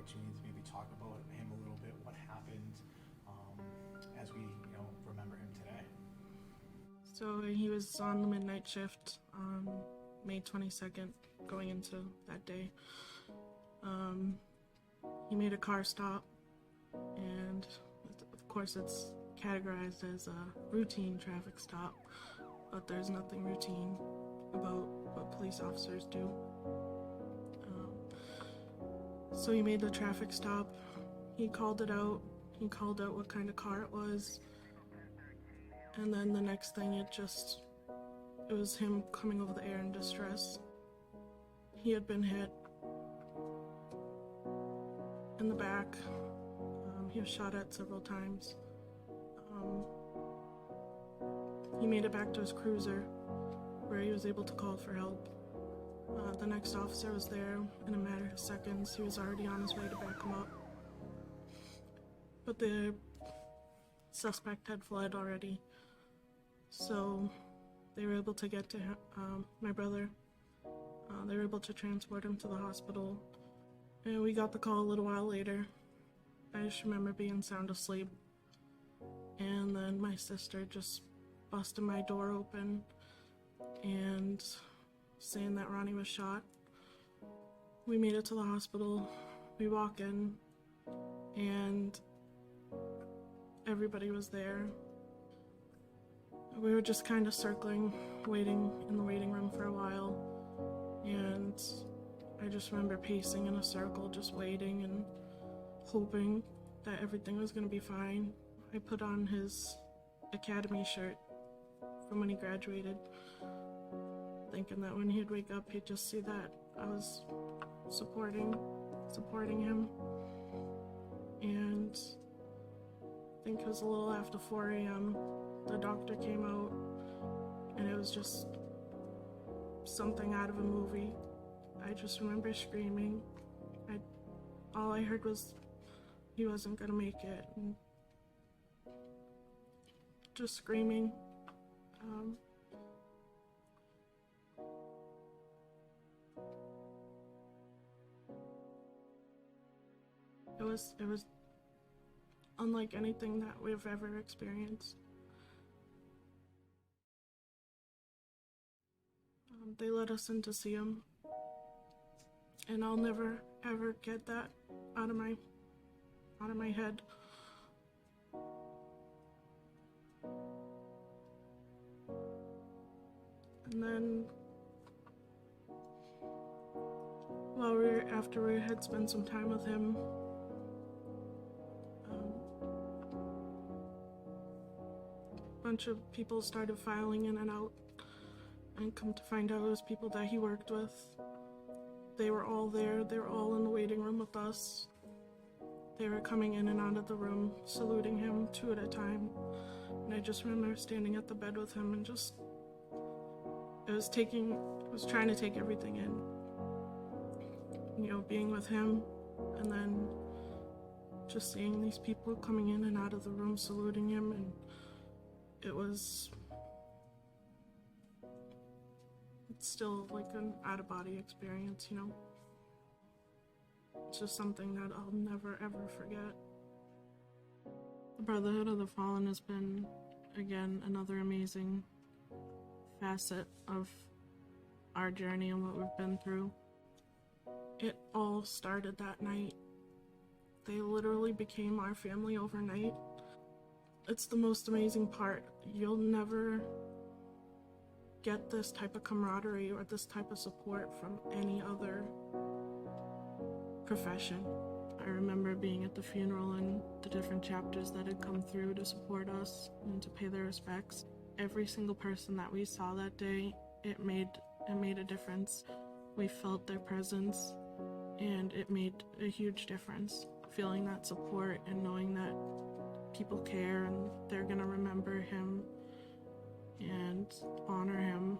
opportunity to maybe talk about him a little bit, what happened, as we, remember him today. So he was on the midnight shift on May 22nd, going into that day. He made a car stop, and of course it's categorized as a routine traffic stop, but there's nothing routine about what police officers do. So he made the traffic stop, he called it out, he called out what kind of car it was, and then the next thing it was him coming over the air in distress. He had been hit in the back. He was shot at several times. He made it back to his cruiser where he was able to call for help. The next officer was there in a matter of seconds. He was already on his way to back him up. But the suspect had fled already. So they were able to get to him, my brother. They were able to transport him to the hospital. And we got the call a little while later. I just remember being sound asleep. And then my sister just busted my door open and saying that Ronnie was shot. We made it to the hospital. We walk in and everybody was there. We were just kind of circling, waiting in the waiting room for a while. And I just remember pacing in a circle, just waiting and hoping that everything was going to be fine. I put on his academy shirt from when he graduated, thinking that when he'd wake up, he'd just see that I was supporting him. And I think it was a little after 4 a.m. the doctor came out, and it was just something out of a movie. I just remember screaming. All I heard was he wasn't gonna make it, and just screaming. It was unlike anything that we've ever experienced. They let us in to see him, and I'll never ever get that out of my head. And then after we had spent some time with him, a bunch of people started filing in and out, and come to find out it was people that he worked with. They were all there. They were all in the waiting room with us. They were coming in and out of the room, saluting him 2 at a time. And I just remember standing at the bed with him and just, it was trying to take everything in. Being with him, and then just seeing these people coming in and out of the room, saluting him, and it's still like an out-of-body experience, It's just something that I'll never ever forget. The Brotherhood of the Fallen has been, again, another amazing facet of our journey and what we've been through. It all started that night. They literally became our family overnight. It's the most amazing part. You'll never get this type of camaraderie or this type of support from any other profession. I remember being at the funeral and the different chapters that had come through to support us and to pay their respects. Every single person that we saw that day, it made a difference. We felt their presence, and it made a huge difference. Feeling that support and knowing that people care and they're gonna remember him and honor him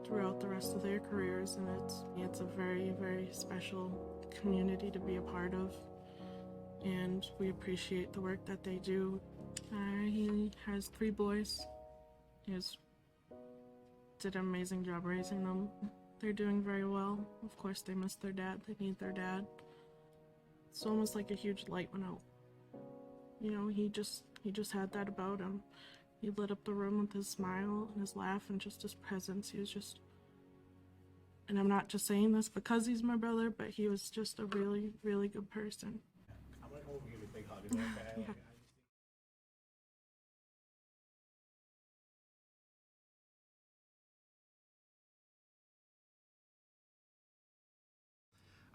throughout the rest of their careers, and it's a very, very special community to be a part of, and we appreciate the work that they do. He has 3 boys. He did an amazing job raising them. They're doing very well. Of course, they miss their dad. They need their dad. It's almost like a huge light went out. You know, he just had that about him. He lit up the room with his smile and his laugh and just his presence. He was just, and I'm not just saying this because he's my brother, but he was just a really, really good person. I'm gonna come over and give you a big hug. Is that okay? Yeah.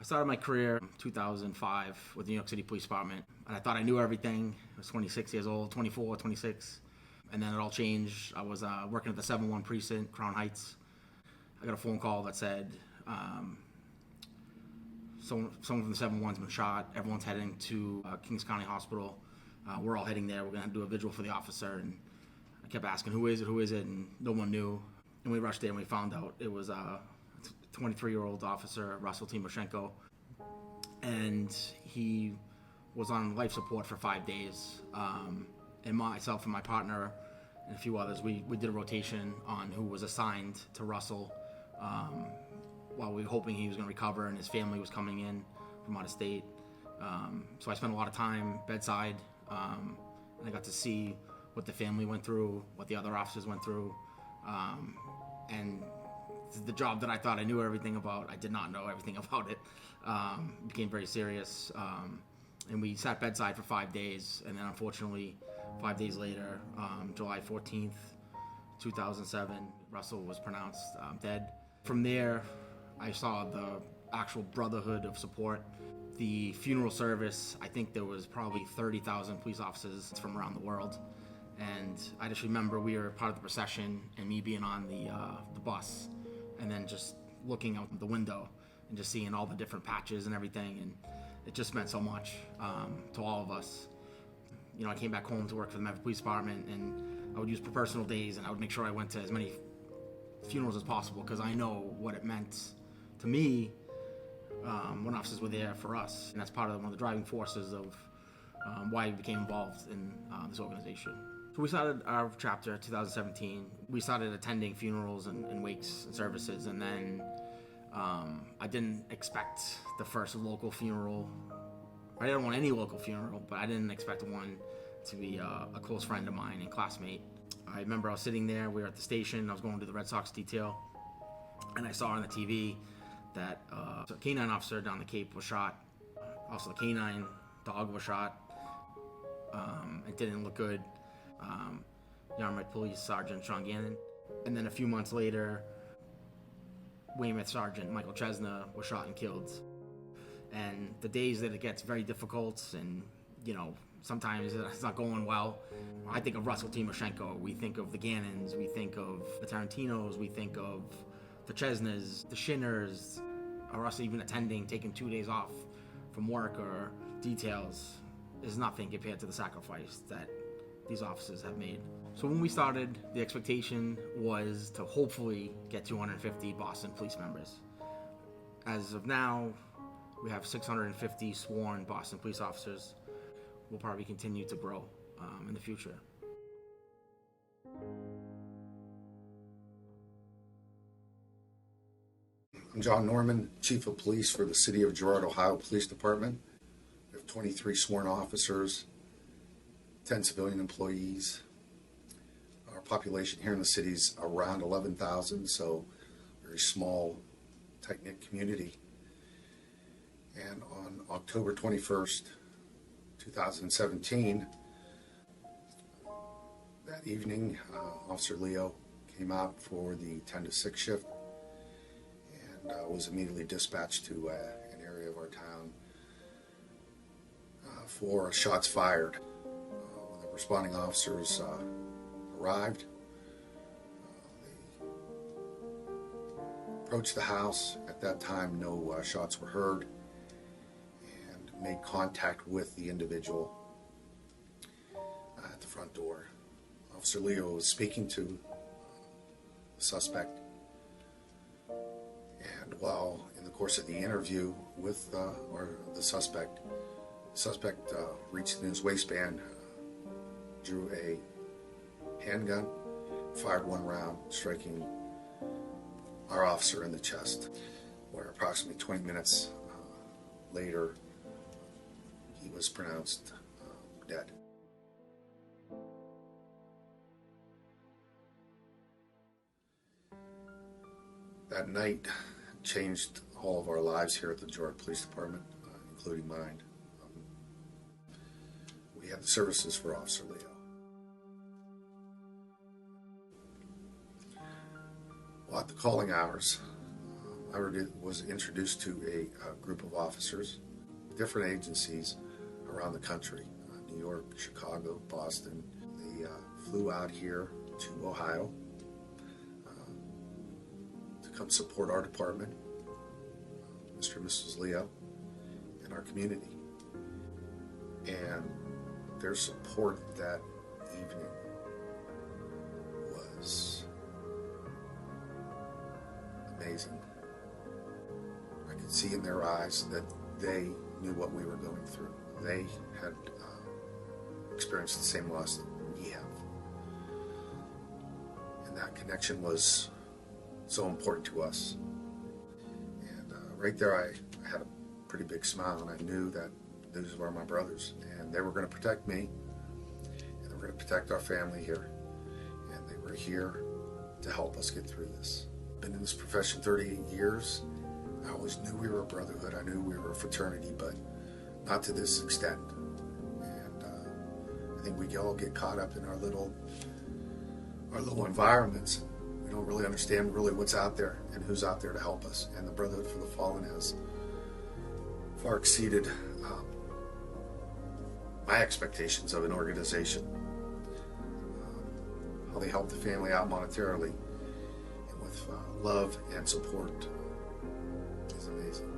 I started my career in 2005 with the New York City Police Department, and I thought I knew everything. I was 26 years old, 24, 26, and then it all changed. I was working at the 7-1 precinct, Crown Heights. I got a phone call that said someone from the 7-1's been shot. Everyone's heading to Kings County Hospital. We're all heading there. We're going to do a vigil for the officer, and I kept asking, who is it, and no one knew. And we rushed there and we found out it was a 23-year-old officer, Russell Timoshenko, and he was on life support for 5 days. And myself and my partner and a few others, we did a rotation on who was assigned to Russell while we were hoping he was going to recover and his family was coming in from out of state. So I spent a lot of time bedside, and I got to see what the family went through, what the other officers went through, and the job that I thought I knew everything about, I did not know everything about it. It became very serious, and we sat bedside for 5 days, and then unfortunately 5 days later, July 14th, 2007, Russell was pronounced dead. From there, I saw the actual Brotherhood of support. The funeral service, I think there was probably 30,000 police officers from around the world. And I just remember we were part of the procession and me being on the bus and then just looking out the window and just seeing all the different patches and everything. And it just meant so much to all of us. You know, I came back home to work for the Memphis Police Department, and I would use personal days and I would make sure I went to as many funerals as possible because I know what it meant to me when officers were there for us. And that's part of one of the driving forces of why I became involved in this organization. So we started our chapter 2017. We started attending funerals and wakes and services, and then I didn't expect the first local funeral. I didn't want any local funeral, but I didn't expect one to be a close friend of mine and classmate. I remember I was sitting there, we were at the station, I was going to the Red Sox detail, and I saw on the TV that a canine officer down the Cape was shot. Also, the canine dog was shot. It didn't look good. Yarmouth Police Sergeant Sean Gannon. And then a few months later, Weymouth Sergeant Michael Chesna was shot and killed. And the days that it gets very difficult and, you know, sometimes it's not going well, I think of Russell Timoshenko, we think of the Gannons, we think of the Tarantinos, we think of the Chesnas, the Shinners, or us even attending, taking 2 days off from work or details is nothing compared to the sacrifice that these officers have made. So when we started, the expectation was to hopefully get 250 Boston police members. As of now, we have 650 sworn Boston police officers. We'll probably continue to grow in the future. I'm John Norman, Chief of Police for the City of Girard, Ohio Police Department. We have 23 sworn officers, 10 civilian employees. Our population here in the city is around 11,000, so very small, tight-knit community. And on October 21st, 2017, that evening, Officer Leo came out for the 10 to 6 shift and was immediately dispatched to an area of our town for shots fired. When the responding officers arrived, they approached the house. At that time, no shots were heard, and made contact with the individual at the front door. Officer Leo was speaking to the suspect, and while in the course of the interview with the suspect reached in his waistband, drew a handgun, fired one round, striking our officer in the chest, where approximately 20 minutes later, he was pronounced dead. That night changed all of our lives here at the Girard Police Department, including mine. We had the services for Officer Leo. Well, at the calling hours, I was introduced to a group of officers, different agencies around the country, New York, Chicago, Boston. They flew out here to Ohio to come support our department, Mr. and Mrs. Leo, and our community. And their support that evening was amazing. I could see in their eyes that they knew what we were going through. They had experienced the same loss that we have. And that connection was so important to us. And right there I had a pretty big smile, and I knew that those were my brothers, and they were going to protect me, and they were going to protect our family here, and they were here to help us get through this. I've been in this profession 38 years. I always knew we were a brotherhood. I knew we were a fraternity, but not to this extent. And I think we all get caught up in our little environments. We don't really understand what's out there and who's out there to help us. And the Brotherhood for the Fallen has far exceeded my expectations of an organization. How they help the family out monetarily and with love and support is amazing.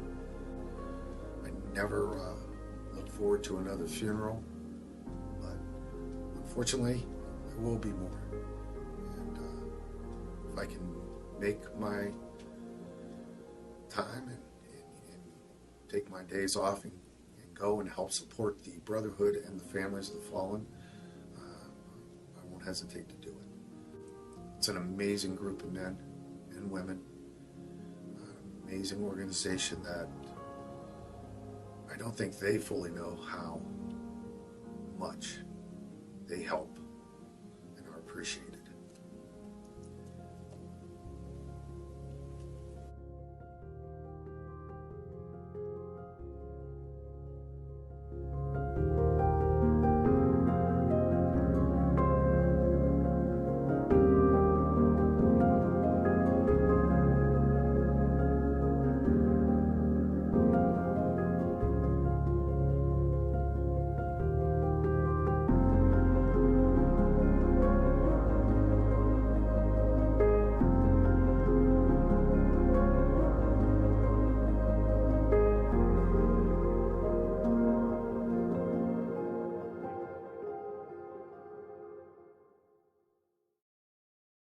I never look forward to another funeral, but unfortunately there will be more. And if I can make my time and take my days off and go and help support the Brotherhood and the families of the fallen, I won't hesitate to do it. It's an amazing group of men and women, an amazing organization that I don't think they fully know how much they help